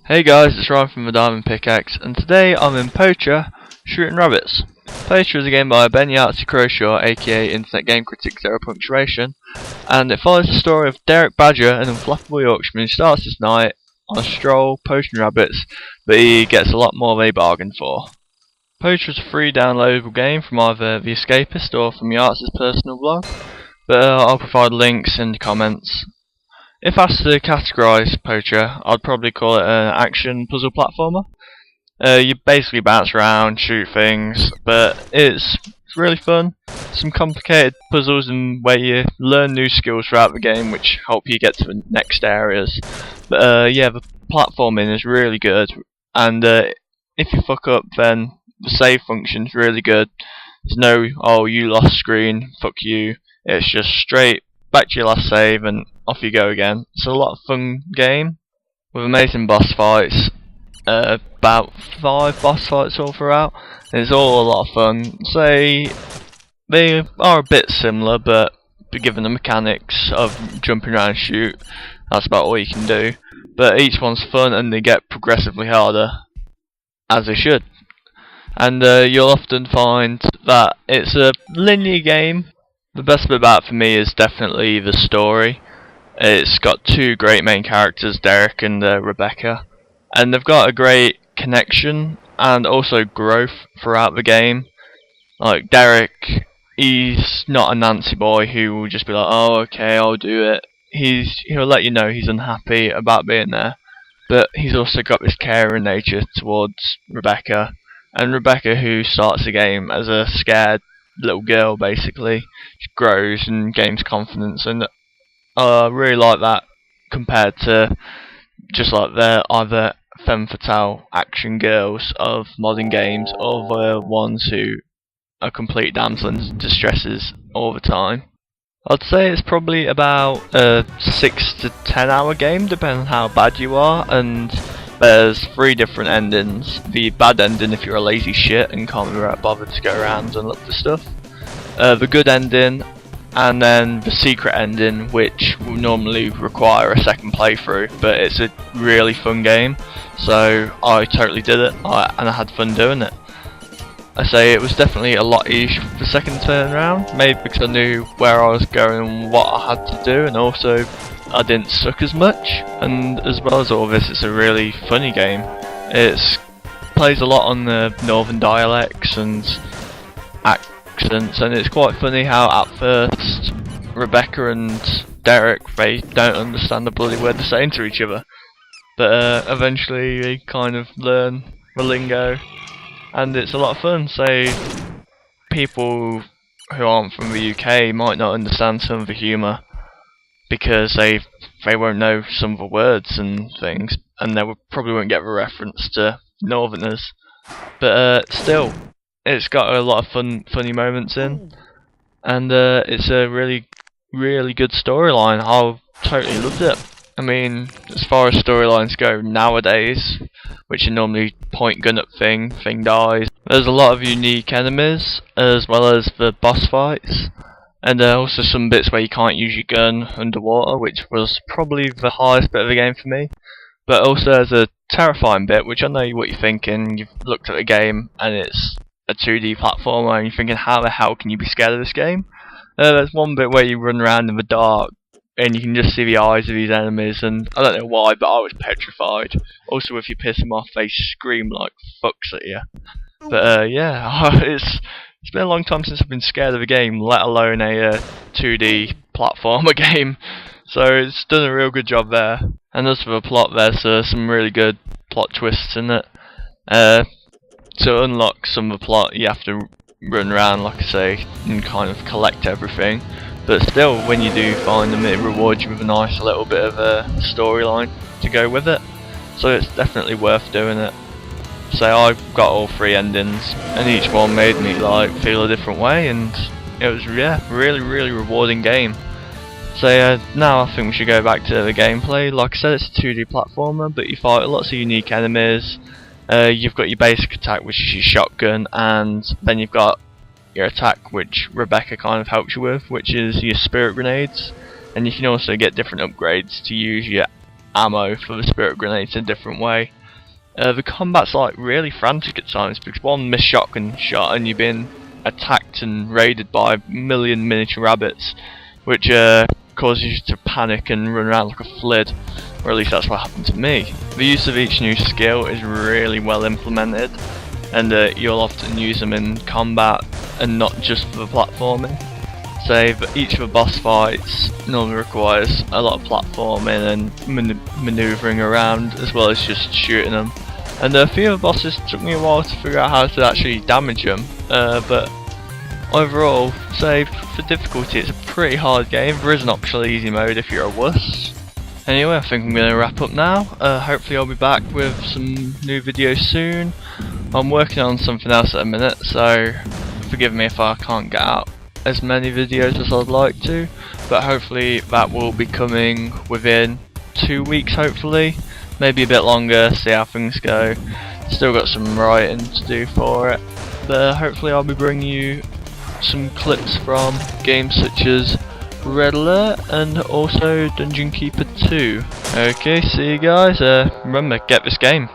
Hey guys, it's Ryan from ThediamondpickAX, and today I'm in Poacher, shooting rabbits. Poacher is a game by Ben Croshaw, aka Internet Game Critic Zero Punctuation, and it follows the story of Derek Badger, an unflappable Yorkshireman who starts his night on a stroll poaching rabbits, but he gets a lot more than he bargained for. Poacher is a free downloadable game from either The Escapist or from Yachts' personal blog, but I'll provide links in the comments. If asked to categorise Poacher, I'd probably call it an action puzzle platformer. You basically bounce around, shoot things, but it's really fun. Some complicated puzzles and where you learn new skills throughout the game which help you get to the next areas. But yeah, the platforming is really good, and if you fuck up then the save function is really good. There's no, oh you lost screen, fuck you. It's just straight back to your last save and off you go again. It's a lot of fun game with amazing boss fights. About 5 boss fights all throughout. And it's all a lot of fun. Say they are a bit similar, but given the mechanics of jumping around and shoot, that's about all you can do. But each one's fun and they get progressively harder, as they should. And you'll often find that it's a linear game. The best bit about it for me is definitely the story. It's got two great main characters, Derek and Rebecca, and they've got a great connection and also growth throughout the game. Like Derek, he's not a Nancy boy who will just be like, oh okay, I'll do it. He'll let you know he's unhappy about being there, but he's also got this caring nature towards Rebecca, and Rebecca, who starts the game as a scared little girl, basically she grows and gains confidence, and I really like that compared to just like the other femme fatale action girls of modern games, or the ones who are complete damsel in distresses all the time. I'd say it's probably about a 6 to 10 hour game, depending on how bad you are, and there's 3 different endings. The bad ending if you're a lazy shit and can't be bothered to go around and look for stuff. The good ending, and then the secret ending, which will normally require a second playthrough, but it's a really fun game, so I totally did it, and I had fun doing it. I say it was definitely a lot easier the second turn round, maybe because I knew where I was going and what I had to do, and also I didn't suck as much. And as well as all this, it's a really funny game. It plays a lot on the northern dialects and accents, and it's quite funny how at first Rebecca and Derek, they don't understand the bloody word they're saying to each other, but eventually they kind of learn the lingo, and it's a lot of fun. Say people who aren't from the UK might not understand some of the humour because they won't know some of the words and things, and they probably won't get the reference to Northerners, but still it's got a lot of funny moments in, and it's a really good storyline. I totally loved it. I mean, as far as storylines go nowadays, which are normally point gun up thing dies, there's a lot of unique enemies as well as the boss fights, and also some bits where you can't use your gun underwater, which was probably the hardest bit of the game for me. But also there's a terrifying bit, which I know what you're thinking. You've looked at the game and it's a 2D platformer and you're thinking, how the hell can you be scared of this game? There's one bit where you run around in the dark and you can just see the eyes of these enemies, and I don't know why, but I was petrified. Also, if you piss them off, they scream like fucks at you. But yeah, it's been a long time since I've been scared of a game, let alone a 2D platformer game. So it's done a real good job there. And as for the plot, there's some really good plot twists in it. To unlock some of the plot, you have to run around, like I say, and kind of collect everything. But still, when you do find them, it rewards you with a nice little bit of a storyline to go with it. So it's definitely worth doing it. So I got all 3 endings, and each one made me like feel a different way, and it was really rewarding game. So now I think we should go back to the gameplay. Like I said, it's a 2D platformer, but you fight lots of unique enemies. You've got your basic attack, which is your shotgun, and then you've got your attack, which Rebecca kind of helps you with, which is your spirit grenades, and you can also get different upgrades to use your ammo for the spirit grenades in a different way. The combat's like really frantic at times because one missed shotgun shot and you've been attacked and raided by a million miniature rabbits, which causes you to panic and run around like a flid, or at least that's what happened to me. The use of each new skill is really well implemented, and you'll often use them in combat and not just for the platforming. Say that each of the boss fights normally requires a lot of platforming and manoeuvring around, as well as just shooting them. And a few of the bosses took me a while to figure out how to actually damage them, but overall, say for difficulty, it's a pretty hard game. There is an optional easy mode if you're a wuss. Anyway, I think I'm going to wrap up now. Hopefully I'll be back with some new videos soon. I'm working on something else at the minute, so forgive me if I can't get out as many videos as I'd like to, but hopefully that will be coming within 2 weeks, hopefully. Maybe a bit longer, see how things go. Still got some writing to do for it, but hopefully I'll be bringing you some clips from games such as Red Alert and also Dungeon Keeper 2. Okay, see you guys. Remember, get this game.